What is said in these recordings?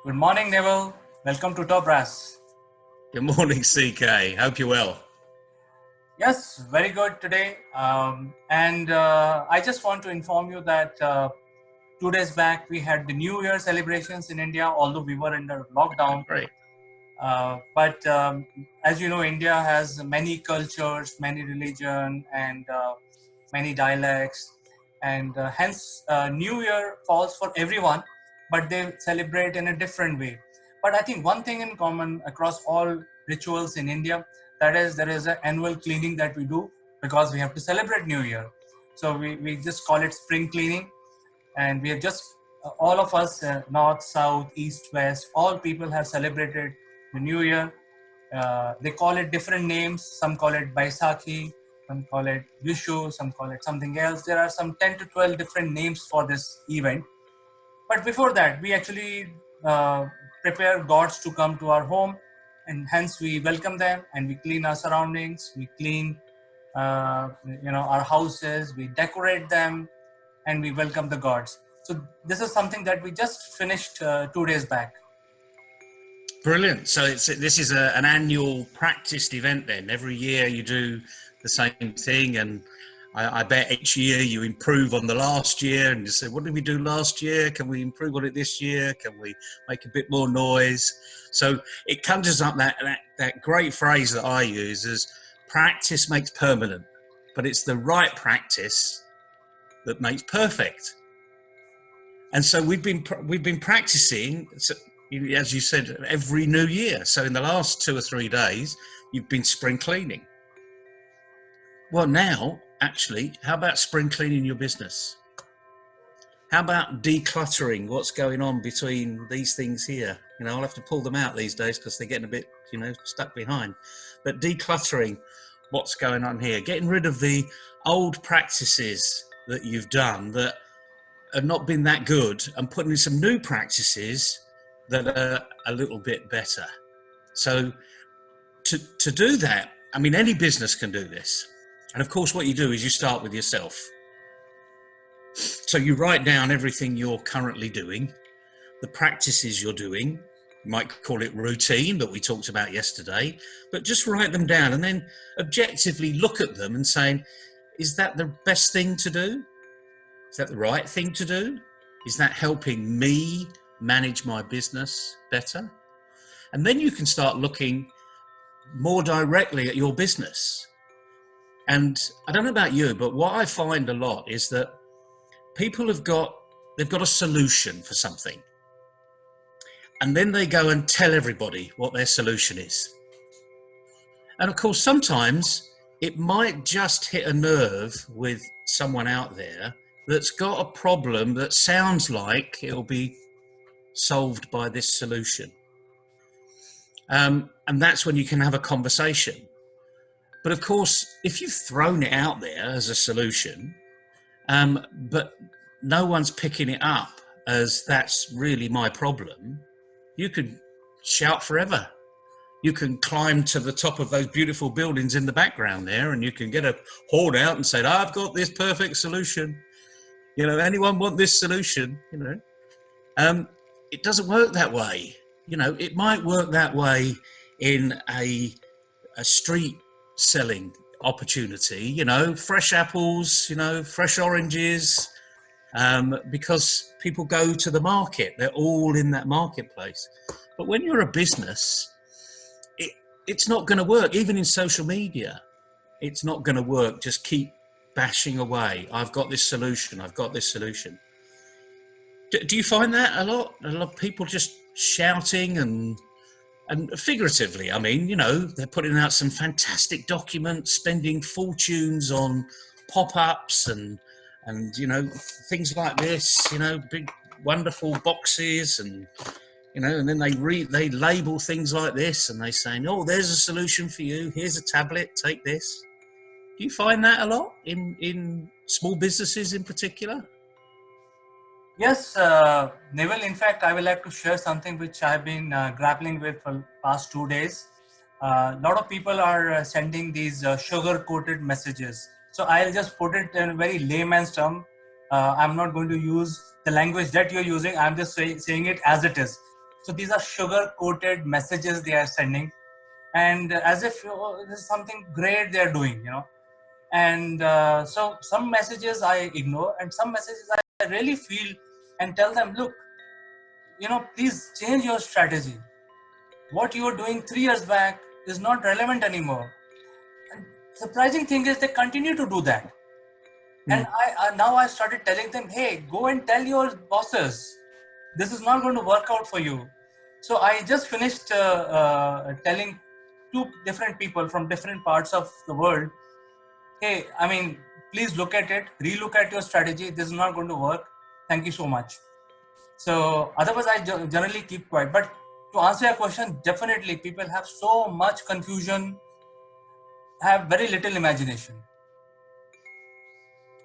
Good morning, Neville. Welcome to TopBrass. Good morning, CK. Hope you're well. Yes, very good today. I just want to inform you that 2 days back we had the New Year celebrations in India, although we were under lockdown. Great. But as you know, India has many cultures, many religion, and many dialects, and hence New Year falls for everyone, but they celebrate in a different way. But I think one thing in common across all rituals in India, that is there is an annual cleaning that we do because we have to celebrate New Year. So we just call it spring cleaning, and we have just all of us north, south, east, west, all people have celebrated the New Year. They call it different names. Some call it Baisakhi, some call it Vishu, some call it something else. There are some 10 to 12 different names for this event. But before that, we actually prepare gods to come to our home, and hence we welcome them and we clean our surroundings. We clean, our houses. We decorate them, and we welcome the gods. So this is something that we just finished 2 days back. Brilliant. So this is an annual practiced event then. Every year you do the same thing, and I bet each year you improve on the last year and you say, what did we do last year? Can we improve on it this year? Can we make a bit more noise? So it conjures up that great phrase that I use is practice makes permanent, but it's the right practice that makes perfect. And so we've been practicing, as you said, every new year. So in the last 2 or 3 days, you've been spring cleaning. Well, now, actually, how about spring cleaning your business? How about decluttering what's going on between these things here? I'll have to pull them out these days because they're getting a bit, stuck behind. But decluttering what's going on here, getting rid of the old practices that you've done that have not been that good, and putting in some new practices that are a little bit better. So to do that, any business can do this. And of course, what you do is you start with yourself. So you write down everything you're currently doing, the practices you're doing. You might call it routine that we talked about yesterday, but just write them down and then objectively look at them and saying, is that the best thing to do? Is that the right thing to do? Is that helping me manage my business better? And then you can start looking more directly at your business. And I don't know about you, but what I find a lot is that people they've got a solution for something. And then they go and tell everybody what their solution is. And of course, sometimes it might just hit a nerve with someone out there that's got a problem that sounds like it'll be solved by this solution. And that's when you can have a conversation. But of course, if you've thrown it out there as a solution, but no one's picking it up as that's really my problem, you could shout forever. You can climb to the top of those beautiful buildings in the background there, and you can get a horn out and say, I've got this perfect solution. Anyone want this solution? It doesn't work that way. It might work that way in a street selling opportunity, fresh apples, fresh oranges, because people go to the market. They're all in that marketplace. But when you're a business, it's not going to work. Even in social media, it's not going to work. Just keep bashing away. I've got this solution. I've got this solution. Do you find that a lot? A lot of people just shouting and figuratively, they're putting out some fantastic documents, spending fortunes on pop-ups and things like this, big wonderful boxes and then they label things like this and they say, oh, there's a solution for you. Here's a tablet, take this. Do you find that a lot in small businesses in particular? Yes, Neville, in fact, I would like to share something which I've been grappling with for the past 2 days. A lot of people are sending these sugar-coated messages. So I'll just put it in a very layman's term. I'm not going to use the language that you're using. I'm just saying it as it is. So these are sugar coated messages they are sending, and as if this is something great they are doing, and so some messages I ignore, and some messages I really feel and tell them, look, please change your strategy. What you were doing 3 years back is not relevant anymore. And surprising thing is they continue to do that. And now I started telling them, hey, go and tell your bosses, this is not going to work out for you. So I just finished telling two different people from different parts of the world, hey, please look at it, relook at your strategy. This is not going to work. Thank you so much. So otherwise, I generally keep quiet. But to answer your question, definitely people have so much confusion, have very little imagination.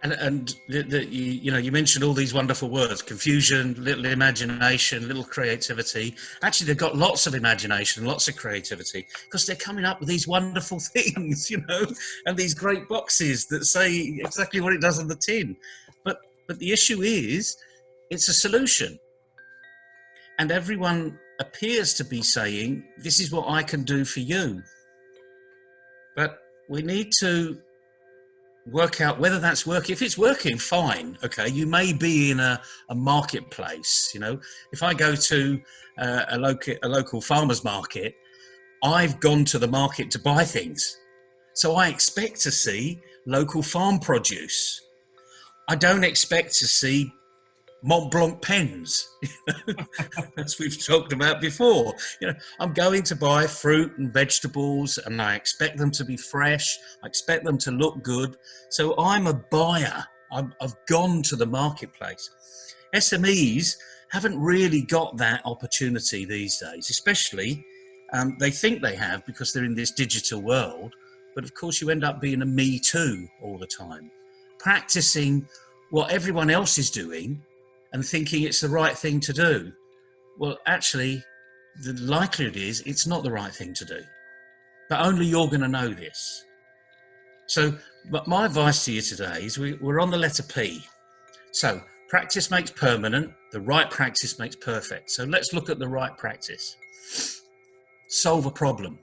And you mentioned all these wonderful words: confusion, little imagination, little creativity. Actually, they've got lots of imagination, lots of creativity, because they're coming up with these wonderful things, and these great boxes that say exactly what it does on the tin. But the issue is, it's a solution, and everyone appears to be saying, "This is what I can do for you." But we need to work out whether that's working. If it's working, fine. Okay, you may be in a marketplace. If I go to a local farmer's market, I've gone to the market to buy things, so I expect to see local farm produce. I don't expect to see Mont Blanc pens, as we've talked about before. I'm going to buy fruit and vegetables, and I expect them to be fresh. I expect them to look good. So I'm a buyer. I've gone to the marketplace. SMEs haven't really got that opportunity these days, especially they think they have because they're in this digital world. But of course, you end up being a me too all the time, practicing what everyone else is doing and thinking it's the right thing to do. Well, actually, the likelihood is it's not the right thing to do. But only you're going to know this. So, but my advice to you today is we're on the letter P. So, practice makes permanent. The right practice makes perfect. So let's look at the right practice. Solve a problem.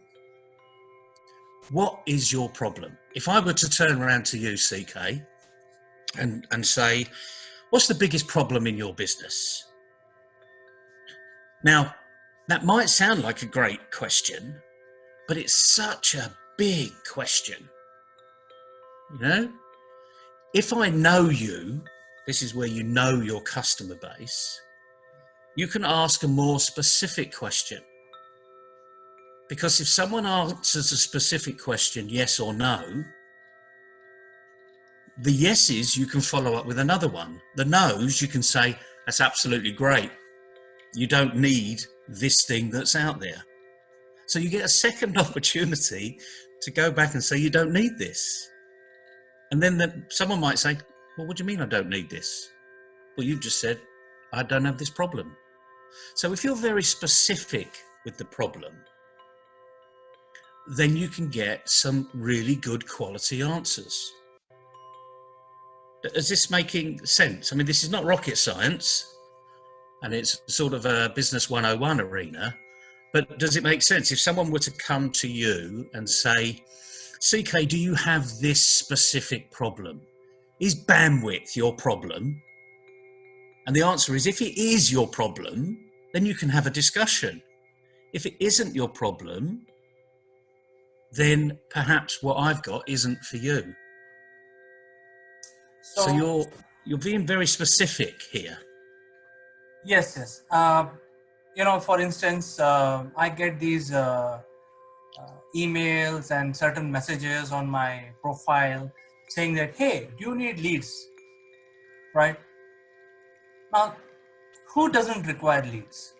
What is your problem? If I were to turn around to you, CK, and say, what's the biggest problem in your business? Now, that might sound like a great question, but it's such a big question. If I know you, this is where you know your customer base, you can ask a more specific question. Because if someone answers a specific question, yes or no, the yeses, you can follow up with another one. The no's, you can say, that's absolutely great. You don't need this thing that's out there. So you get a second opportunity to go back and say, you don't need this. And then someone might say, well, what do you mean I don't need this? Well, you've just said, I don't have this problem. So if you're very specific with the problem, then you can get some really good quality answers. Is this making sense? This is not rocket science, and it's sort of a business 101 arena, but does it make sense? If someone were to come to you and say, CK, do you have this specific problem? Is bandwidth your problem? And the answer is, if it is your problem, then you can have a discussion. If it isn't your problem, then perhaps what I've got isn't for you. So you're being very specific here. Yes. For instance, I get these emails and certain messages on my profile saying that, hey, do you need leads? Right? Now, who doesn't require leads?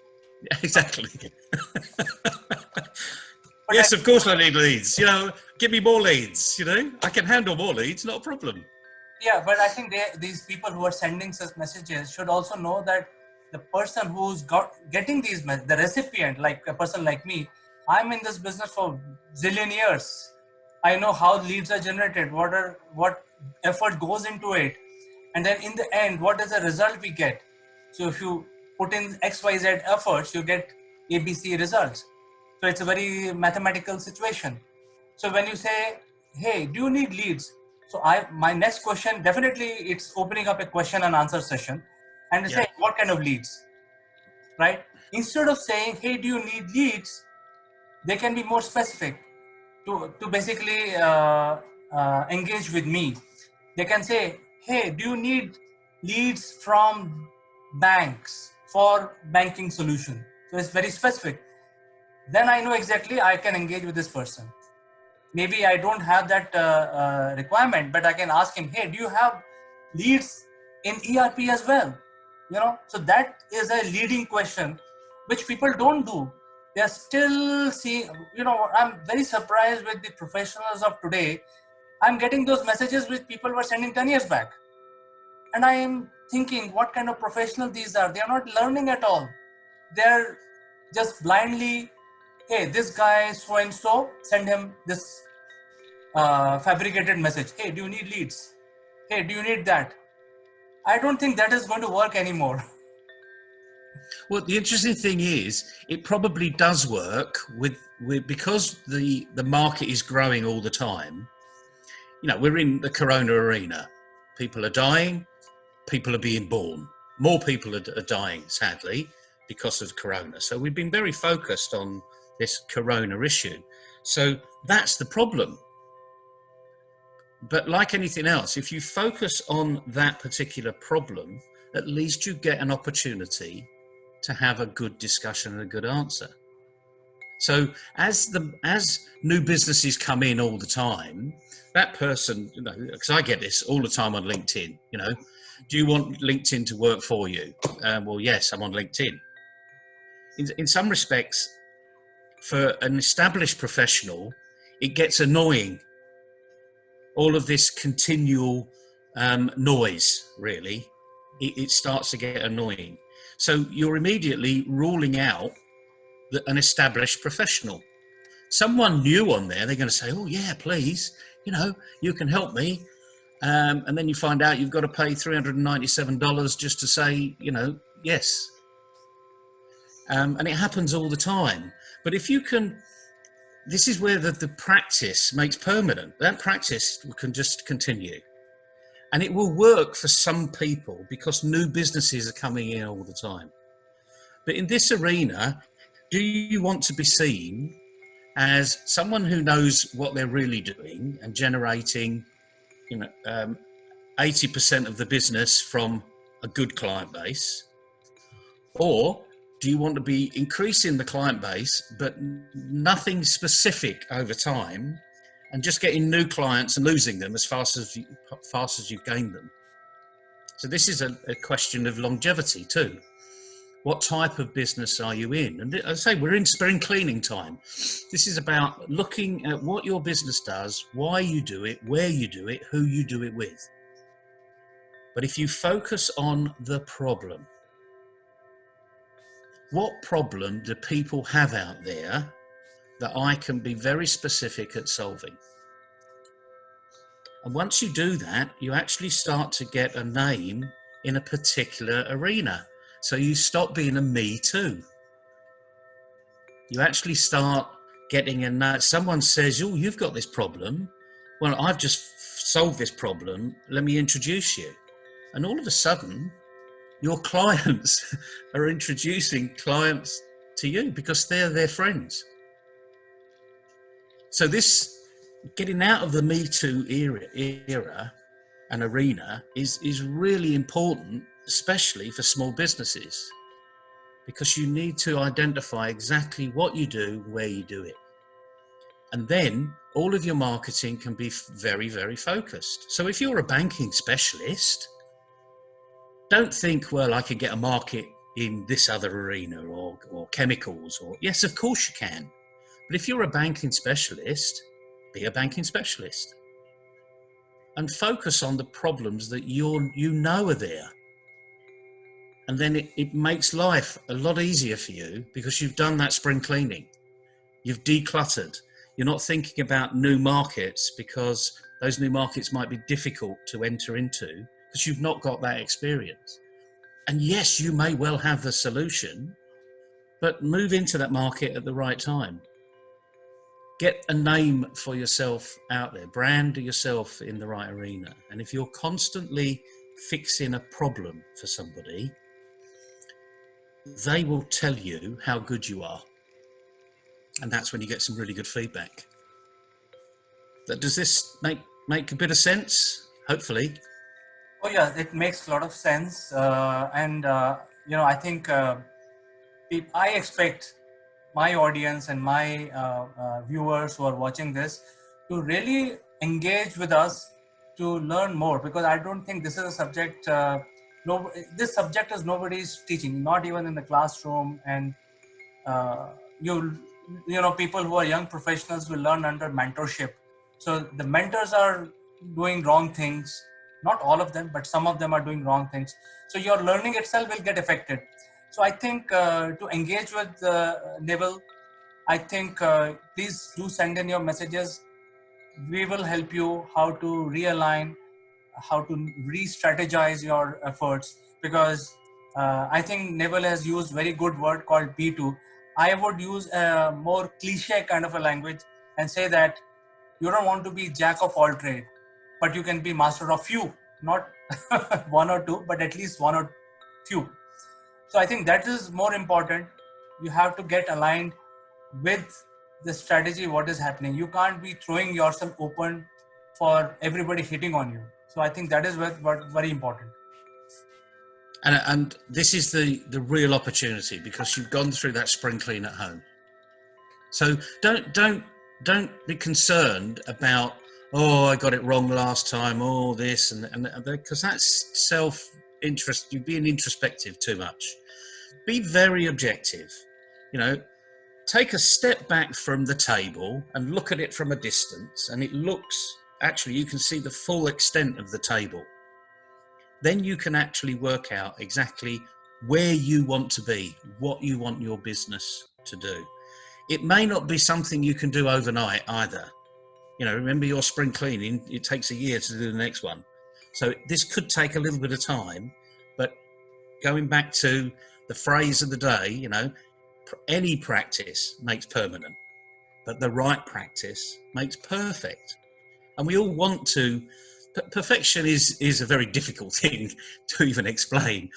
Exactly. Yes, of course I need leads. Give me more leads. I can handle more leads, not a problem. Yeah, but I think these people who are sending such messages should also know that the person who's getting these the recipient, like a person like me, I'm in this business for zillion years. I know how leads are generated, what effort goes into it, and then in the end, what is the result we get? So if you put in XYZ efforts, you get ABC results. So it's a very mathematical situation. So when you say, hey, do you need leads? So my next question, definitely it's opening up a question and answer session, and you Yeah. say, what kind of leads, right? Instead of saying, hey, do you need leads? They can be more specific to basically engage with me. They can say, hey, do you need leads from banks for banking solution? So it's very specific. Then I know exactly I can engage with this person. Maybe I don't have that requirement, but I can ask him, hey, do you have leads in ERP as well? So that is a leading question, which people don't do. They're still seeing, I'm very surprised with the professionals of today. I'm getting those messages which people were sending 10 years back. And I am thinking, what kind of professional these are? They are not learning at all. They're just blindly, hey, this guy so and so, send him this fabricated message. Hey, do you need leads? Hey, do you need that? I don't think that is going to work anymore. Well, the interesting thing is, it probably does work with because the market is growing all the time. We're in the corona arena. People are dying. People are being born. More people are dying, sadly, because of corona. So we've been very focused on this corona issue. So that's the problem. But like anything else, if you focus on that particular problem, at least you get an opportunity to have a good discussion and a good answer. So as new businesses come in all the time, that person, because I get this all the time on LinkedIn, do you want LinkedIn to work for you? Well, yes, I'm on LinkedIn. In some respects, for an established professional, it gets annoying. All of this continual noise, really, it starts to get annoying. So you're immediately ruling out an established professional. Someone new on there, they're going to say, oh yeah, please, you can help me. And then you find out you've got to pay $397 just to say, yes. And it happens all the time. But if you can, this is where the practice makes permanent. That practice can just continue. And it will work for some people because new businesses are coming in all the time. But in this arena, do you want to be seen as someone who knows what they're really doing and generating, 80% of the business from a good client base? Or do you want to be increasing the client base, but nothing specific over time and just getting new clients and losing them as fast as you've gained them? So this is a question of longevity too. What type of business are you in? And I say we're in spring cleaning time. This is about looking at what your business does, why you do it, where you do it, who you do it with. But if you focus on the problem, what problem do people have out there that I can be very specific at solving? And once you do that, you actually start to get a name in a particular arena. So you stop being a me too. You actually start getting someone says, oh, you've got this problem. Well, I've just solved this problem. Let me introduce you. And all of a sudden, your clients are introducing clients to you because they're their friends. So this getting out of the Me Too era and arena is really important, especially for small businesses, because you need to identify exactly what you do, where you do it. And then all of your marketing can be very, very focused. So if you're a banking specialist, don't think, well, I can get a market in this other arena or chemicals, or yes, of course you can. But if you're a banking specialist, be a banking specialist and focus on the problems that you know are there. And then it makes life a lot easier for you because you've done that spring cleaning. You've decluttered. You're not thinking about new markets because those new markets might be difficult to enter into because you've not got that experience. And yes, you may well have the solution, but move into that market at the right time. Get a name for yourself out there, brand yourself in the right arena. And if you're constantly fixing a problem for somebody, they will tell you how good you are. And that's when you get some really good feedback. Does this make a bit of sense? Hopefully. Oh yeah, it makes a lot of sense, and I think I expect my audience and my viewers who are watching this to really engage with us to learn more, because I don't think this is a subject. No, this subject is nobody's teaching, not even in the classroom, and uh, you people who are young professionals will learn under mentorship. So the mentors are doing wrong things, not all of them, but some of them are doing wrong things, so your learning itself will get affected. So I think to engage with Neville, I think please do send in your messages. We will help you how to realign, how to re-strategize your efforts, because I think Neville has used very good word called B2. I would use a more cliche kind of a language and say that you don't want to be jack of all trade, but you can be master of few, not one or two, but at least one or few. So I think that is more important. You have to get aligned with the strategy, what is happening. You can't be throwing yourself open for everybody hitting on you. So I think that is what very important. And this is the real opportunity, because you've gone through that spring clean at home. So don't be concerned about, oh, I got it wrong last time, oh this and because that's self-interest. You're being introspective too much. Be very objective. Take a step back from the table and look at it from a distance, and it looks, actually you can see the full extent of the table. Then you can actually work out exactly where you want to be, what you want your business to do. It may not be something you can do overnight either. Remember your spring cleaning, it takes a year to do the next one. So this could take a little bit of time, but going back to the phrase of the day, any practice makes permanent, but the right practice makes perfect. And we all want to, perfection is a very difficult thing to even explain,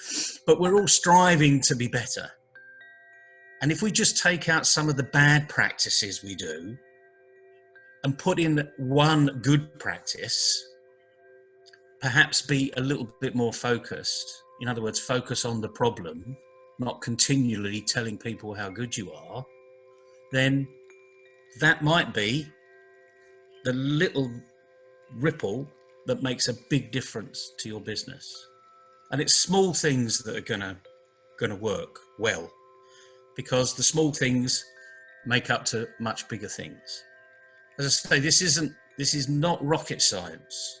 but we're all striving to be better. And if we just take out some of the bad practices we do and put in one good practice, perhaps be a little bit more focused. In other words, focus on the problem, not continually telling people how good you are, then that might be the little ripple that makes a big difference to your business. And it's small things that are gonna work well, because the small things make up to much bigger things. As I say, this is not rocket science.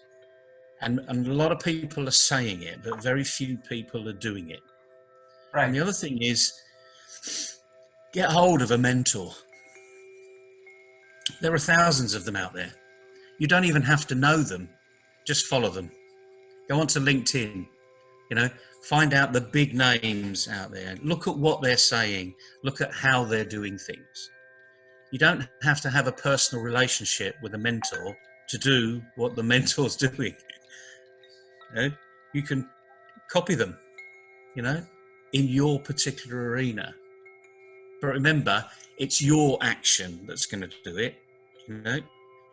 And a lot of people are saying it, but very few people are doing it. Right. And the other thing is, get hold of a mentor. There are thousands of them out there. You don't even have to know them. Just follow them. Go onto LinkedIn, find out the big names out there. Look at what they're saying. Look at how they're doing things. You don't have to have a personal relationship with a mentor to do what the mentor's doing. You can copy them, in your particular arena. But remember, it's your action that's going to do it.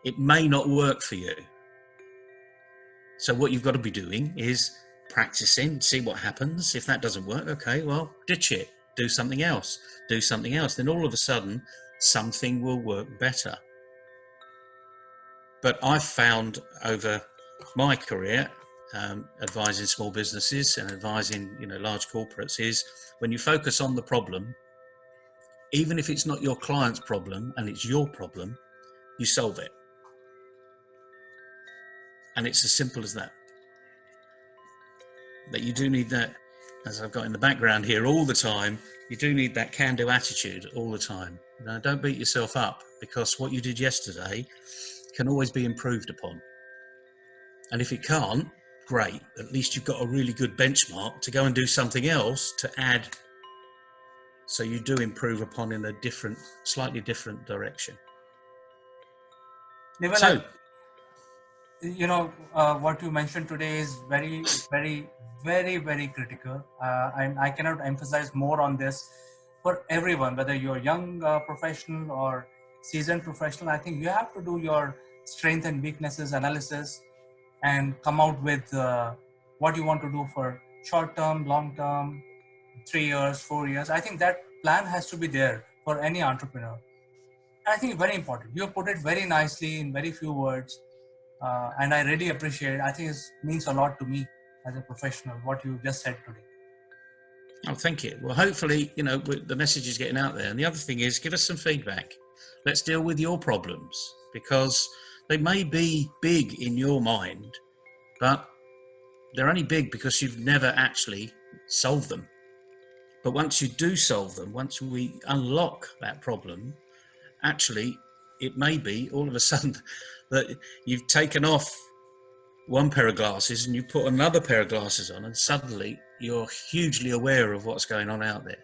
It may not work for you. So what you've got to be doing is practicing, see what happens. If that doesn't work, okay, well, ditch it. Do something else. Do something else. Then all of a sudden, something will work better. But I've found over my career, advising small businesses and advising large corporates, is when you focus on the problem, even if it's not your client's problem and it's your problem, you solve it. And it's as simple as that. But you do need that, as I've got in the background here all the time, you do need that can-do attitude all the time. Now, don't beat yourself up, because what you did yesterday can always be improved upon. And if it can't, great. At least you've got a really good benchmark to go and do something else to add So you do improve upon in a different, slightly different direction. Neville, So, what you mentioned today is very, very, very, very critical. And I cannot emphasize more on this for everyone, whether you're a young professional or seasoned professional. I think you have to do your strength and weaknesses analysis and come out with what you want to do for short term, long term, 3 years, 4 years. I think that plan has to be there for any entrepreneur. I think very important. You put it very nicely in very few words, and I really appreciate it. I think it means a lot to me as a professional, what you just said today. oh, thank you. Well, hopefully, the message is getting out there. And the other thing is, give us some feedback. Let's deal with your problems, because they may be big in your mind, but they're only big because you've never actually solved them. But once you do solve them, once we unlock that problem, actually, it may be all of a sudden that you've taken off one pair of glasses and you put another pair of glasses on, and suddenly you're hugely aware of what's going on out there.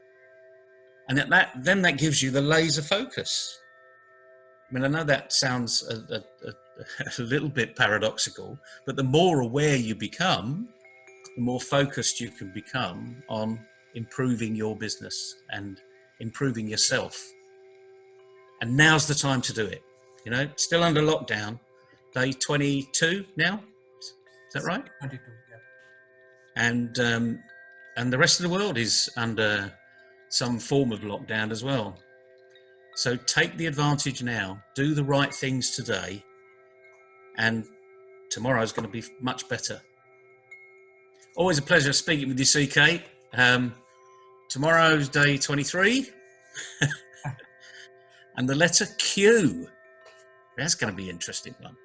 And then that gives you the laser focus. I mean, I know that sounds a little bit paradoxical, but the more aware you become, the more focused you can become on improving your business and improving yourself. And now's the time to do it. Still under lockdown, day 22 now. Is that right? 22, yeah. And the rest of the world is under some form of lockdown as well. So take the advantage now, do the right things today, and tomorrow's going to be much better. Always a pleasure speaking with you, CK. Tomorrow's day 23. And the letter Q. That's going to be an interesting one.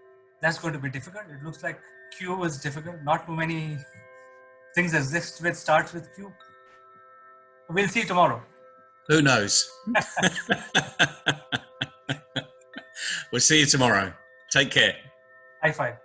That's going to be difficult. It looks like Q is difficult. Not too many things exist which starts with Q. We'll see tomorrow. Who knows? We'll see you tomorrow. Take care. High five.